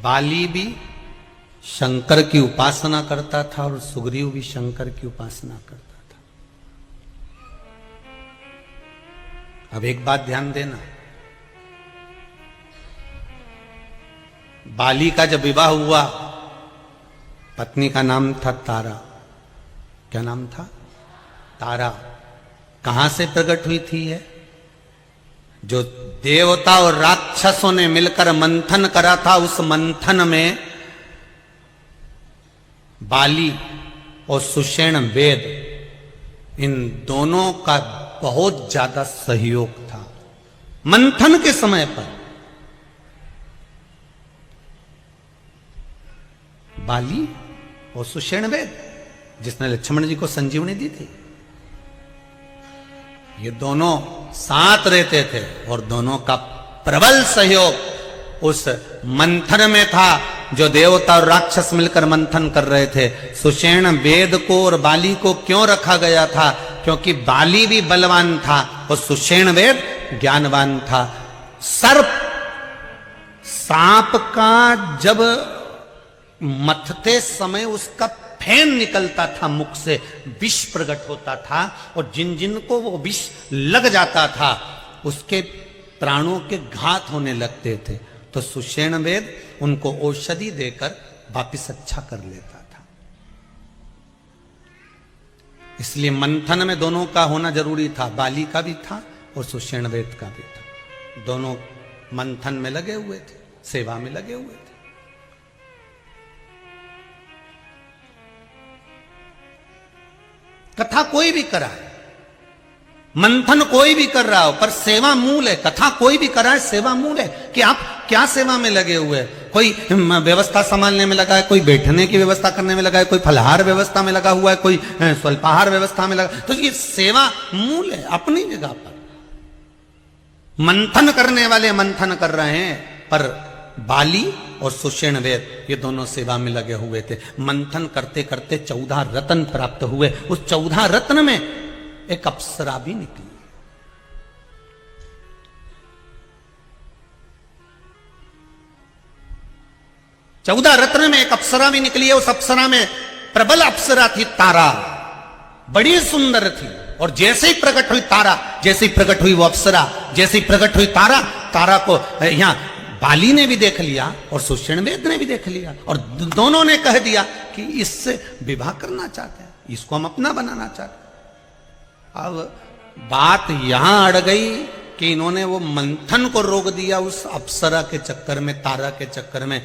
बाली भी शंकर की उपासना करता था और सुग्रीव भी शंकर की उपासना करता था। अब एक बात ध्यान देना, बाली का जब विवाह हुआ, पत्नी का नाम था तारा। क्या नाम था? तारा। कहां से प्रकट हुई थी है? जो देवता और राक्षसों ने मिलकर मंथन करा था, उस मंथन में बाली और सुषेण वेद, इन दोनों का बहुत ज्यादा सहयोग था मंथन के समय पर। बाली और सुषेण वेद, जिसने लक्ष्मण जी को संजीवनी दी थी, ये दोनों साथ रहते थे और दोनों का प्रबल सहयोग उस मंथन में था। जो देवता और राक्षस मिलकर मंथन कर रहे थे, सुषेण वेद को और बाली को क्यों रखा गया था? क्योंकि बाली भी बलवान था और सुषेण वेद ज्ञानवान था। सर्प, सांप का जब मथते समय उसका फैन निकलता था मुख से, विष प्रकट होता था, और जिन जिन को वो विष लग जाता था उसके प्राणों के घात होने लगते थे। तो सुषेण वेद उनको औषधि देकर वापिस अच्छा कर लेता था। इसलिए मंथन में दोनों का होना जरूरी था, बाली का भी था और सुषेण वेद का भी था। दोनों मंथन में लगे हुए थे, सेवा में लगे हुए थे। कथा कोई भी कराए, मंथन कोई भी कर रहा हो, पर सेवा मूल है। कथा कोई भी कराए, सेवा मूल है। कि आप क्या सेवा में लगे हुए हैं? कोई व्यवस्था संभालने में लगा है, कोई बैठने की व्यवस्था करने में लगा है, कोई फलहार व्यवस्था में लगा हुआ है, कोई स्वल्पाहार व्यवस्था में लगा। तो ये सेवा मूल है अपनी जगह पर। मंथन करने वाले मंथन कर रहे हैं, पर बाली और सुषेण वेद ये दोनों सेवा में लगे हुए थे। मंथन करते करते 14 रत्न प्राप्त हुए। उस 14 रत्न में एक अप्सरा भी निकली। चौदह रत्न में एक अप्सरा भी निकली है। उस अप्सरा में प्रबल अप्सरा थी तारा, बड़ी सुंदर थी। और जैसे ही प्रकट हुई तारा, जैसे ही प्रकट हुई वो अप्सरा, जैसे ही प्रकट हुई तारा, तारा को यहां बाली ने भी देख लिया और सुषेण वेद ने भी देख लिया, और दोनों ने कह दिया कि इससे विवाह करना चाहते हैं, इसको हम अपना बनाना चाहते हैं। अब बात यहां अड़ गई कि इन्होंने वो मंथन को रोक दिया उस अप्सरा के चक्कर में, तारा के चक्कर में।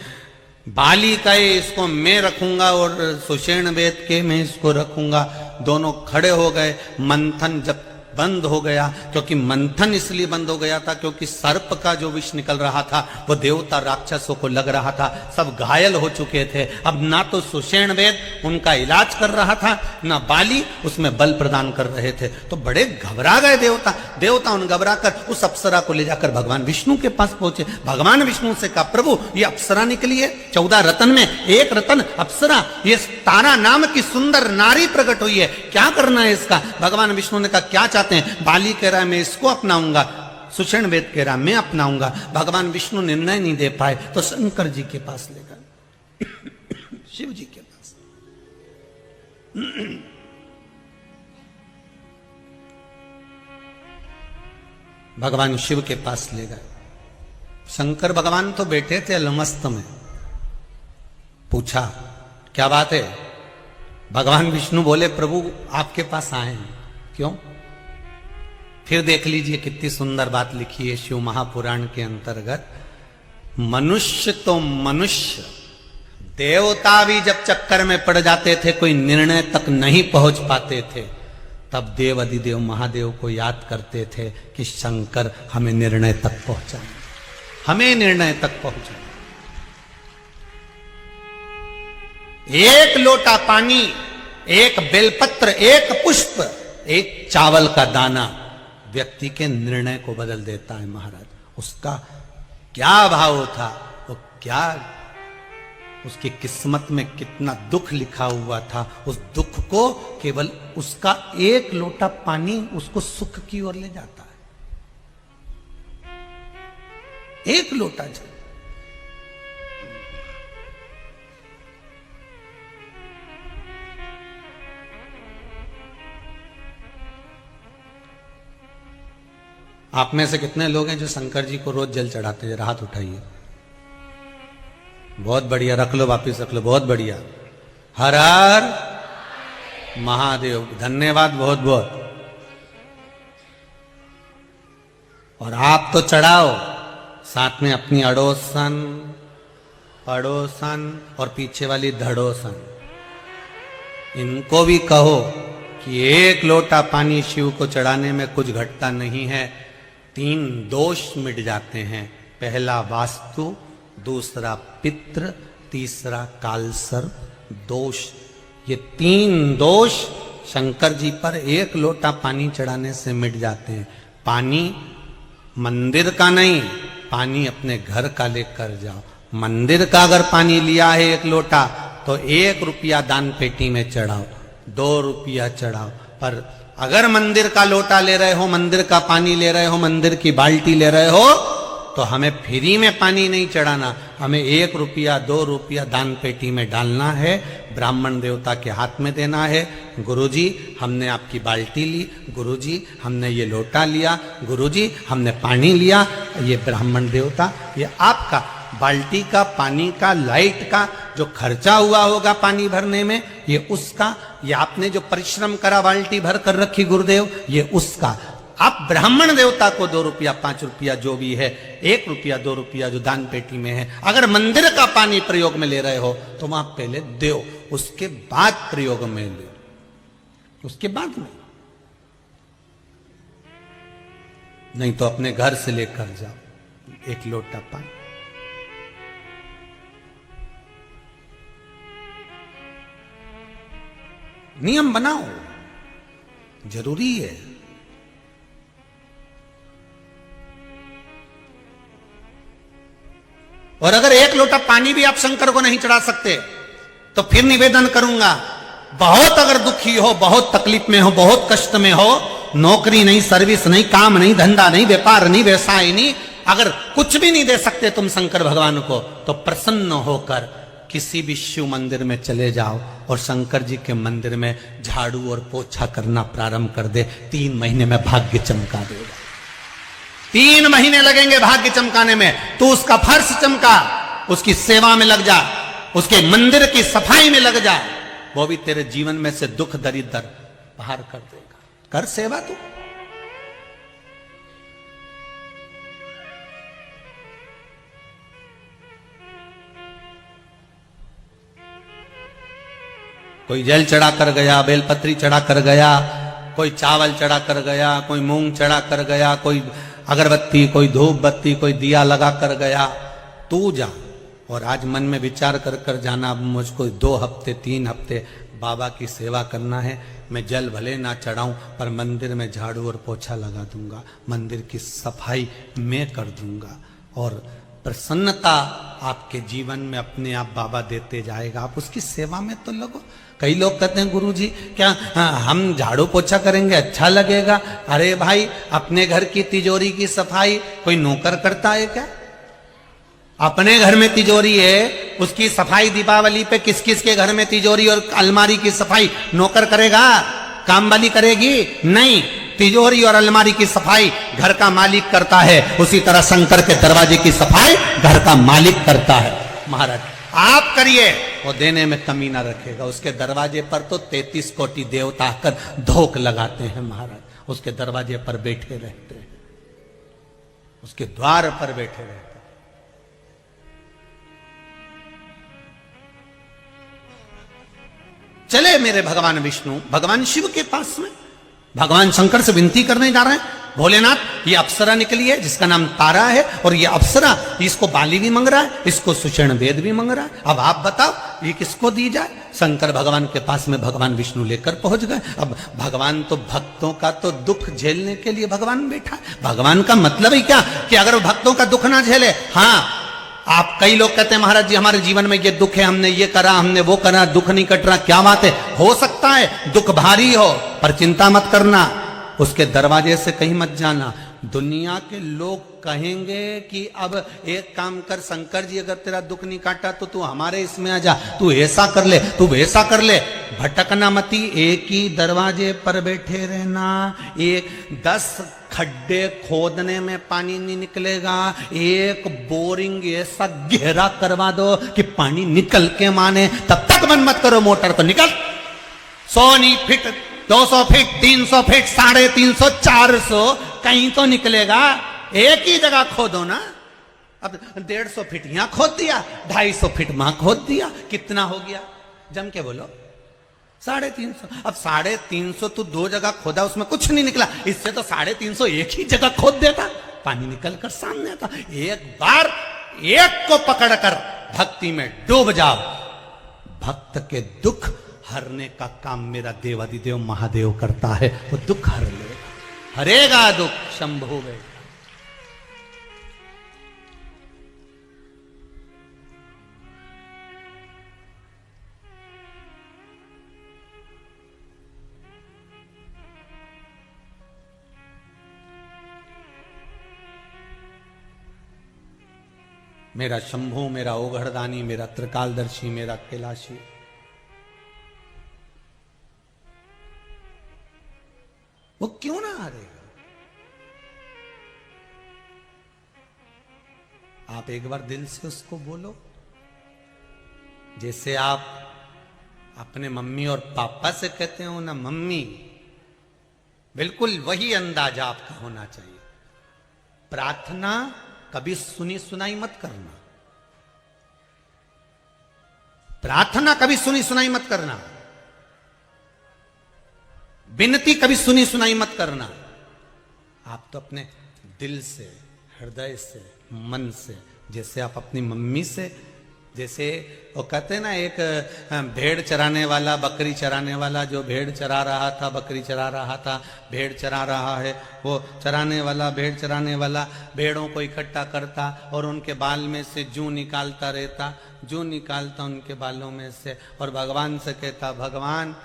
बाली का इसको मैं रखूंगा और सुषेण वेद के मैं इसको रखूंगा। दोनों खड़े हो गए। मंथन जब बंद हो गया, क्योंकि मंथन इसलिए बंद हो गया था क्योंकि सर्प का जो विष निकल रहा था वो देवता राक्षसों को लग रहा था। सब घायल हो चुके थे। अब ना तो सुषेण वेद उनका इलाज कर रहा था, ना बाली उसमें बल प्रदान कर रहे थे। तो बड़े घबरा गए देवता उन घबरा कर उस अप्सरा को ले जाकर भगवान विष्णु के पास पहुंचे। भगवान विष्णु से कहा, प्रभु ये अप्सरा निकली है 14 रत्न में, एक रत्न अप्सरा, ये तारा नाम की सुंदर नारी प्रकट हुई है, क्या करना है इसका? भगवान विष्णु ने कहा, क्या चाहते हैं? बाली कह रहा है मैं इसको अपनाऊंगा, सुषेण वेद कह रहा मैं अपनाऊंगा। भगवान विष्णु निर्णय नहीं दे पाए तो शंकर जी के पास ले गए, शिव जी के पास। भगवान शिव के पास ले गए। शंकर भगवान तो बैठे थे अलमस्त में। पूछा क्या बात है? भगवान विष्णु बोले, प्रभु आपके पास आए हैं। क्यों? फिर देख लीजिए कितनी सुंदर बात लिखी है शिव महापुराण के अंतर्गत। मनुष्य तो मनुष्य, देवता भी जब चक्कर में पड़ जाते थे, कोई निर्णय तक नहीं पहुंच पाते थे, तब देव अधिदेव महादेव को याद करते थे कि शंकर हमें निर्णय तक पहुंचाए, हमें निर्णय तक पहुंचाए। एक लोटा पानी, एक बेलपत्र, एक पुष्प, एक चावल का दाना व्यक्ति के निर्णय को बदल देता है महाराज। उसका क्या भाव था, वो क्या उसकी किस्मत में कितना दुख लिखा हुआ था। उस दुख को केवल उसका एक लोटा पानी उसको सुख की ओर ले जाता है। एक लोटा जल। आप में से कितने लोग हैं जो शंकर जी को रोज जल चढ़ाते हैं? हाथ उठाइए। बहुत बढ़िया, रख लो, वापिस रख लो, बहुत बढ़िया। हर हर महादेव, धन्यवाद बहुत बहुत। और आप तो चढ़ाओ, साथ में अपनी अड़ोसन, पड़ोसन और पीछे वाली धड़ोसन, इनको भी कहो कि एक लोटा पानी शिव को चढ़ाने में कुछ घटता नहीं है। 3 दोष मिट जाते हैं। पहला वास्तु, दूसरा पितृ, तीसरा कालसर्प दोष। ये 3 दोष शंकर जी पर एक लोटा पानी चढ़ाने से मिट जाते हैं। पानी मंदिर का नहीं, पानी अपने घर का लेकर जाओ। मंदिर का अगर पानी लिया है 1 लोटा तो 1 रुपया दान पेटी में चढ़ाओ, 2 रुपया चढ़ाओ। पर अगर मंदिर का लोटा ले रहे हो, मंदिर का पानी ले रहे हो, मंदिर की बाल्टी ले रहे हो, तो हमें फ्री में पानी नहीं चढ़ाना, हमें 1 रुपया 2 रुपया दान पेटी में डालना है, ब्राह्मण देवता के हाथ में देना है। गुरुजी हमने आपकी बाल्टी ली, गुरुजी हमने ये लोटा लिया, गुरुजी हमने पानी लिया, ये ब्राह्मण देवता, ये आपका बाल्टी का, पानी का, लाइट का जो खर्चा हुआ होगा पानी भरने में, ये उसका, ये आपने जो परिश्रम करा बाल्टी भर कर रखी गुरुदेव, ये उसका। आप ब्राह्मण देवता को 2 रुपया 5 रुपया जो भी है, 1 रुपया 2 रुपया जो दान पेटी में है, अगर मंदिर का पानी प्रयोग में ले रहे हो तो वहां पहले दो, उसके बाद प्रयोग में लो, उसके बाद में, नहीं तो अपने घर से लेकर जाओ 1 लोटा पानी। नियम बनाओ, जरूरी है। और अगर 1 लोटा पानी भी आप शंकर को नहीं चढ़ा सकते तो फिर निवेदन करूंगा, बहुत अगर दुखी हो, बहुत तकलीफ में हो, बहुत कष्ट में हो, नौकरी नहीं, सर्विस नहीं, काम नहीं, धंधा नहीं, व्यापार नहीं, व्यवसाय नहीं, अगर कुछ भी नहीं दे सकते तुम शंकर भगवान को, तो प्रसन्न होकर किसी भी शिव मंदिर में चले जाओ और शंकर जी के मंदिर में झाड़ू और पोछा करना प्रारंभ कर दे। 3 महीने में भाग्य चमका देगा। 3 महीने लगेंगे भाग्य चमकाने में। तू उसका फर्श चमका, उसकी सेवा में लग जा, उसके मंदिर की सफाई में लग जा, वो भी तेरे जीवन में से दुख दरिद्र बाहर कर देगा। कर सेवा तू। कोई जल चढ़ा कर गया, बेलपत्री चढ़ा कर गया, कोई चावल चढ़ा कर गया, कोई मूंग चढ़ा कर गया, कोई अगरबत्ती, कोई धूप बत्ती, कोई दिया लगा कर गया। तू जा और आज मन में विचार कर कर जाना, मुझको 2 हफ्ते 3 हफ्ते बाबा की सेवा करना है। मैं जल भले ना चढ़ाऊं पर मंदिर में झाड़ू और पोछा लगा दूंगा, मंदिर की सफाई मैं कर दूंगा और प्रसन्नता आपके जीवन में अपने आप बाबा देते जाएगा। आप उसकी सेवा में तो लगो। कई लोग कहते हैं गुरुजी क्या हम झाड़ू पोछा करेंगे अच्छा लगेगा? अरे भाई, अपने घर की तिजोरी की सफाई कोई नौकर करता है क्या? अपने घर में तिजोरी है, उसकी सफाई दीपावली पे किस किस के घर में तिजोरी और अलमारी की सफाई नौकर करेगा? काम वाली करेगी? नहीं, तिजोरी और अलमारी की सफाई घर का मालिक करता है। उसी तरह शंकर के दरवाजे की सफाई घर का मालिक करता है। महाराज आप करिए, वो देने में कमी ना रखेगा। उसके दरवाजे पर तो 33 कोटि देवता आकर धोख लगाते हैं महाराज, उसके दरवाजे पर बैठे रहते हैं, उसके द्वार पर बैठे रहते हैं। चले मेरे भगवान विष्णु भगवान शिव के पास में, भगवान शंकर से विनती करने जा रहे हैं, भोलेनाथ ये अप्सरा निकली है जिसका नाम तारा है, और ये अप्सरा इसको बाली भी मंग रहा है, इसको सुषेण वेद भी मंग रहा है। अब आप बताओ ये किसको दी जाए? शंकर भगवान के पास में भगवान विष्णु लेकर पहुंच गए। अब भगवान तो भक्तों का तो दुख झेलने के लिए भगवान बैठा है। भगवान का मतलब ही क्या कि अगर भक्तों का दुख ना झेले। हाँ, आप कई लोग कहते हैं महाराज जी हमारे जीवन में ये दुख है, हमने ये करा, हमने वो करा, दुख नहीं कट रहा। क्या बात है, हो सकता है दुख भारी हो, पर चिंता मत करना, उसके दरवाजे से कहीं मत जाना। दुनिया के लोग कहेंगे कि अब एक काम कर शंकर जी, अगर तेरा दुख नहीं काटा तो तू हमारे इसमें आ जा, तू ऐसा कर ले, तू वैसा कर ले। भटकना मती, एक ही दरवाजे पर बैठे रहना, एक 10 खड्डे खोदने में पानी नहीं निकलेगा, एक बोरिंग ऐसा गहरा करवा दो कि पानी निकल के माने, तब तक बंद मत करो मोटर को। निकल 100 फीट 200 फीट 300 फीट 350 400 कहीं तो निकलेगा। एक ही जगह खोदो ना। अब 150 फीट यहां खोद दिया, 250 फीट वहां खोद दिया, कितना हो गया? जम के बोलो 350। अब 350 तो 2 जगह खोदा, उसमें कुछ नहीं निकला। इससे तो 350 एक ही जगह खोद देता, पानी निकल कर सामने आता। एक बार एक को पकड़कर भक्ति में डूब जाओ, भक्त के दुख हरने का काम मेरा देवादिदेव महादेव करता है। वो दुख हर लेगा, हरेगा दुख शंभु में। मेरा शंभु, मेरा ओघड़दानी, मेरा त्रिकालदर्शी, मेरा कैलाशी। वो क्यों ना हारेगा? आप एक बार दिल से उसको बोलो, जैसे आप अपने मम्मी और पापा से कहते हो ना, मम्मी, बिल्कुल वही अंदाज आपका होना चाहिए। प्रार्थना कभी सुनी सुनाई मत करना, प्रार्थना कभी सुनी सुनाई मत करना, विनती कभी सुनी सुनाई मत करना। आप तो अपने दिल से, हृदय से, मन से, जैसे आप अपनी मम्मी से, जैसे वो कहते हैं ना, एक भेड़ चराने वाला, बकरी चराने वाला, जो भेड़ चरा रहा था, बकरी चरा रहा था, भेड़ चरा रहा है, वो चराने वाला, भेड़ चराने वाला भेड़ों को इकट्ठा करता और उनके बाल में से जूं निकालता रहता, जूं निकालता उनके बालों में से, और भगवान से कहता, भगवान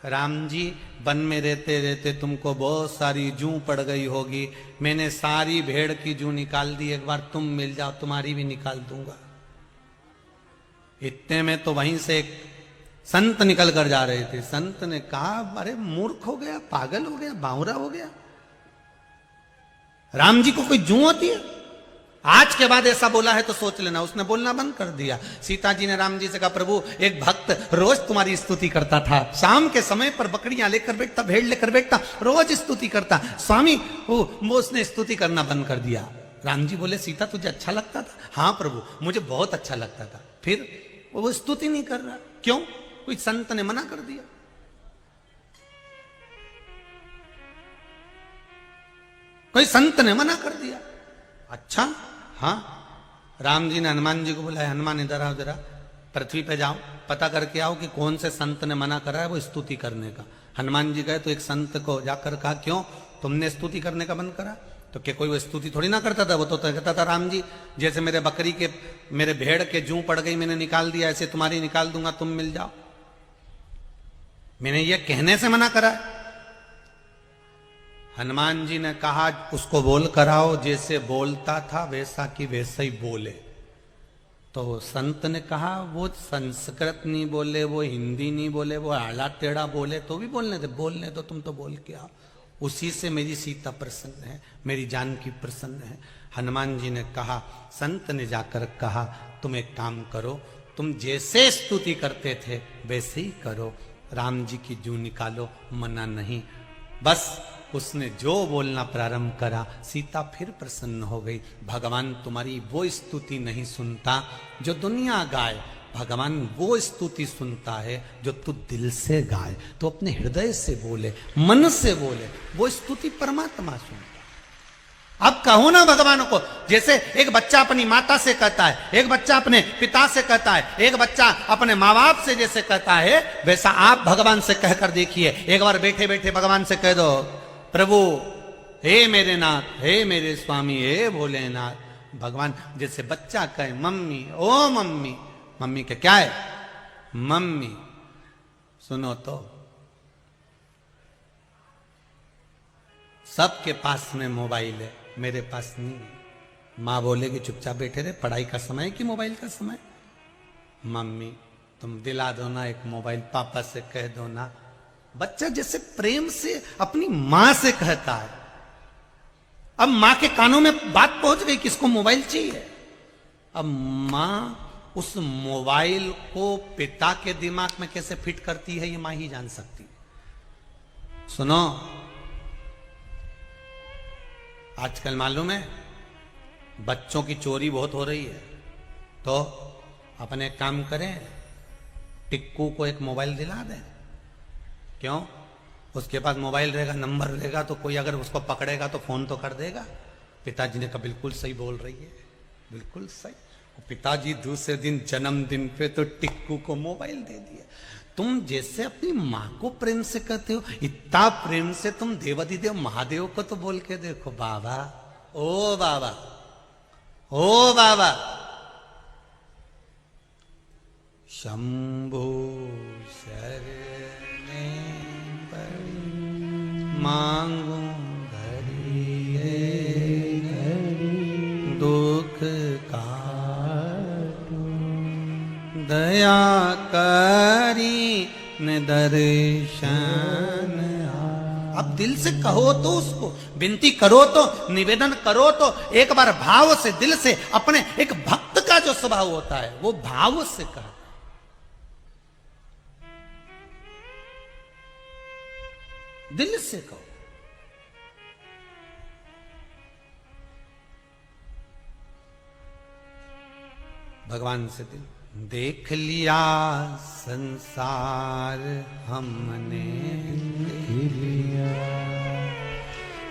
राम जी, वन में रहते रहते तुमको बहुत सारी जूं पड़ गई होगी, मैंने सारी भेड़ की जूं निकाल दी, एक बार तुम मिल जाओ, तुम्हारी भी निकाल दूंगा। इतने में तो वहीं से एक संत निकल कर जा रहे थे। संत ने कहा, अरे मूर्ख हो गया, पागल हो गया, बावरा हो गया, राम जी को कोई जूं होती है? आज के बाद ऐसा बोला है तो सोच लेना। उसने बोलना बंद कर दिया। सीता जी ने राम जी से कहा, प्रभु एक भक्त रोज तुम्हारी स्तुति करता था, शाम के समय पर बकरियां लेकर बैठता, भेड़ लेकर बैठता, रोज स्तुति करता, स्वामी वो उसने स्तुति करना बंद कर दिया। राम जी बोले, सीता तुझे अच्छा लगता था? हाँ प्रभु, मुझे बहुत अच्छा लगता था। फिर वो स्तुति नहीं कर रहा, क्यों? कोई संत ने मना कर दिया। कोई संत ने मना कर दिया। अच्छा, हाँ। राम जी ने हनुमान जी को बुलाया, हनुमान इधर आओ, जरा पृथ्वी पे जाओ, पता करके आओ कि कौन से संत ने मना करा है वो स्तुति करने का। हनुमान जी गए तो एक संत को जाकर कहा, क्यों तुमने स्तुति करने का बंद करा? तो क्या कोई वो स्तुति थोड़ी ना करता था, वो तो कहता था, राम जी जैसे मेरे बकरी के, मेरे भेड़ के जूं पड़ गई, मैंने निकाल दिया, ऐसे तुम्हारी निकाल दूंगा, तुम मिल जाओ। मैंने ये कहने से मना करा। हनुमान जी ने कहा, उसको बोल कराओ, जैसे बोलता था वैसा कि वैसा ही बोले। तो संत ने कहा, वो संस्कृत नहीं बोले, वो हिंदी नहीं बोले, वो आड़ा टेढ़ा बोले तो भी बोलने दे, बोलने दो, तुम तो बोल के आओ। उसी से मेरी सीता प्रसन्न है, मेरी जानकी प्रसन्न है। हनुमान जी ने कहा, संत ने जाकर कहा, तुम एक काम करो, तुम जैसे स्तुति करते थे वैसे ही करो, राम जी की जूं निकालो, मना नहीं। बस उसने जो बोलना प्रारंभ करा, सीता फिर प्रसन्न हो गई। भगवान तुम्हारी वो स्तुति नहीं सुनता जो दुनिया गाए, भगवान वो स्तुति सुनता है जो तू दिल से गाए, तो अपने हृदय से बोले, मन से बोले, वो स्तुति परमात्मा सुनता। अब कहो ना भगवान को, जैसे एक बच्चा अपनी माता से कहता है, एक बच्चा अपने पिता से कहता है, एक बच्चा अपने माँ बाप से जैसे कहता है, वैसा आप भगवान से कहकर देखिए। एक बार बैठे बैठे भगवान से कह दो, प्रभु हे मेरे नाथ, हे मेरे स्वामी, हे भोलेनाथ। भगवान जैसे बच्चा कहे, मम्मी, ओ मम्मी, मम्मी के क्या है? मम्मी। सुनो तो, सबके पास में मोबाइल है, मेरे पास नहीं। माँ बोलेगी चुपचाप बैठे रहे, पढ़ाई का समय कि मोबाइल का समय? मम्मी तुम दिला दो ना एक मोबाइल, पापा से कह दो ना। बच्चा जैसे प्रेम से अपनी मां से कहता है। अब मां के कानों में बात पहुंच गई किसको मोबाइल चाहिए। अब मां उस मोबाइल को पिता के दिमाग में कैसे फिट करती है ये मां ही जान सकती। सुनो, आजकल मालूम है बच्चों की चोरी बहुत हो रही है, तो अपने काम करें, टिक्कू को एक मोबाइल दिला दें। क्यों? उसके पास मोबाइल रहेगा, नंबर रहेगा, तो कोई अगर उसको पकड़ेगा तो फोन तो कर देगा। पिताजी ने कहा बिल्कुल सही बोल रही है, बिल्कुल सही। पिताजी दूसरे दिन जन्मदिन पे तो टिक्कू को मोबाइल दे दिया। तुम जैसे अपनी मां को प्रेम से कहते हो, इतना प्रेम से तुम देवाधिदेव महादेव को तो बोल के देखो, बाबा, ओ बाबा, ओ बाबा, शंभो शरणे पड़ी मांगो घड़ी दुख का दया करी न दर्शन। अब दिल से कहो तो उसको, विनती करो तो, निवेदन करो तो, एक बार भाव से, दिल से, अपने एक भक्त का जो स्वभाव होता है वो भाव से कहा। दिल से कहो। भगवान से दिल। देख लिया संसार हमने, देख लिया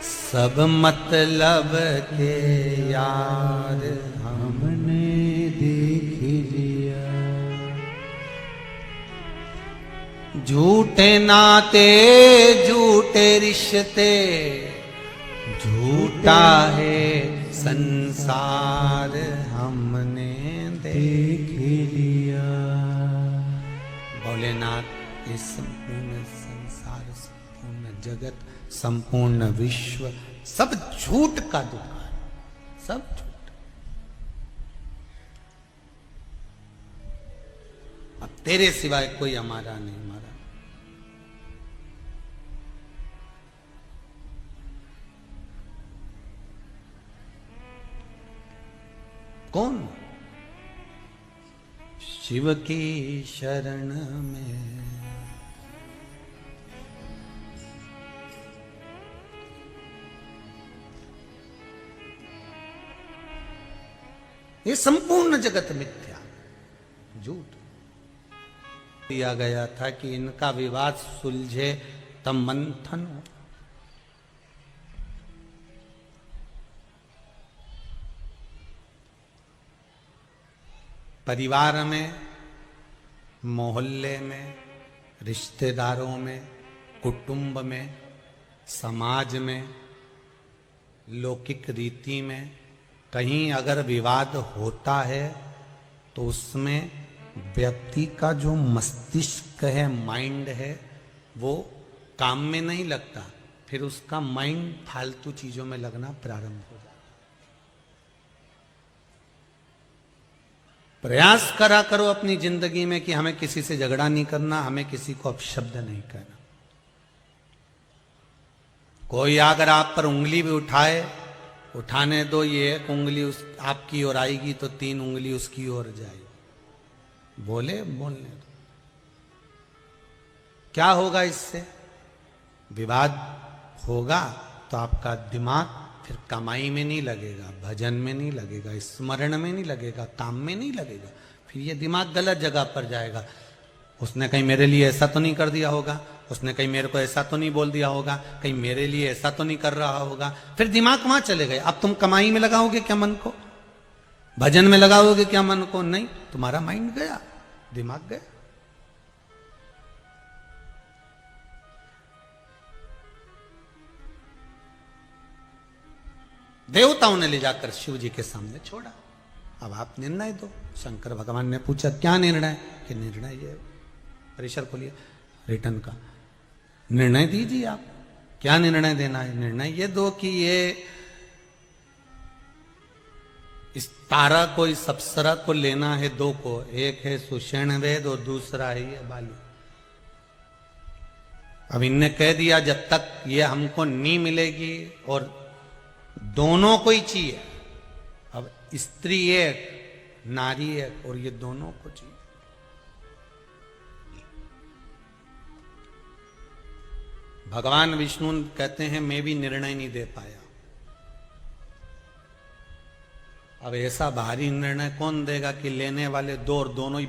सब मतलब के यार हमने देख लिया। झूठे नाते झूठे रिश्ते, झूठा है संसार हमने देख लिया। भोलेनाथ ये संपूर्ण संसार, संपूर्ण जगत, संपूर्ण विश्व सब झूठ का दुकान, सब झूठ। अब तेरे सिवाय कोई हमारा नहीं, हमारा कौन? शिव की शरण में ये संपूर्ण जगत मिथ्या, झूठ। दिया गया था कि इनका विवाद सुलझे तब मंथन हो। परिवार में, मोहल्ले में, रिश्तेदारों में, कुटुंब में, समाज में, लौकिक रीति में कहीं अगर विवाद होता है तो उसमें व्यक्ति का जो मस्तिष्क है, माइंड है, वो काम में नहीं लगता, फिर उसका माइंड फालतू चीजों में लगना प्रारंभ हो जाता। प्रयास करा करो अपनी जिंदगी में कि हमें किसी से झगड़ा नहीं करना, हमें किसी को अपशब्द नहीं कहना। कोई अगर आप पर उंगली भी उठाए, उठाने दो, ये एक उंगली उस आपकी ओर आएगी तो 3 उंगली उसकी ओर जाएगी। बोले बोलने दो। क्या होगा इससे? विवाद होगा तो आपका दिमाग फिर कमाई में नहीं लगेगा, भजन में नहीं लगेगा, स्मरण में नहीं लगेगा, काम में नहीं लगेगा, फिर ये दिमाग गलत जगह पर जाएगा। उसने कहीं मेरे लिए ऐसा तो नहीं कर दिया होगा, उसने कहीं मेरे को ऐसा तो नहीं बोल दिया होगा, कहीं मेरे लिए ऐसा तो नहीं कर रहा होगा, फिर दिमाग वहां चले गए। अब तुम कमाई में लगाओगे क्या मन को? भजन में लगाओगे क्या मन को? नहीं, तुम्हारा माइंड गया, दिमाग गया। देवताओं ने ले जाकर शिव जी के सामने छोड़ा। अब आप निर्णय दो। शंकर भगवान ने पूछा क्या निर्णय? कि निर्णय ये, परिसर खोलिए रिटर्न का, निर्णय दीजिए आप, क्या निर्णय देना है? निर्णय ये दो कि ये इस तारा को, इस अप्सरा को लेना है दो को, एक है सुषेण वेद और दूसरा है ये बाली। अब इनने कह दिया जब तक ये हमको नहीं मिलेगी, और दोनों को ही चाहिए। अब स्त्री एक, नारी एक, और ये दोनों को चाहिए। भगवान विष्णु कहते हैं मैं भी निर्णय नहीं दे पाया। अब ऐसा भारी निर्णय कौन देगा कि लेने वाले दो और दोनों ही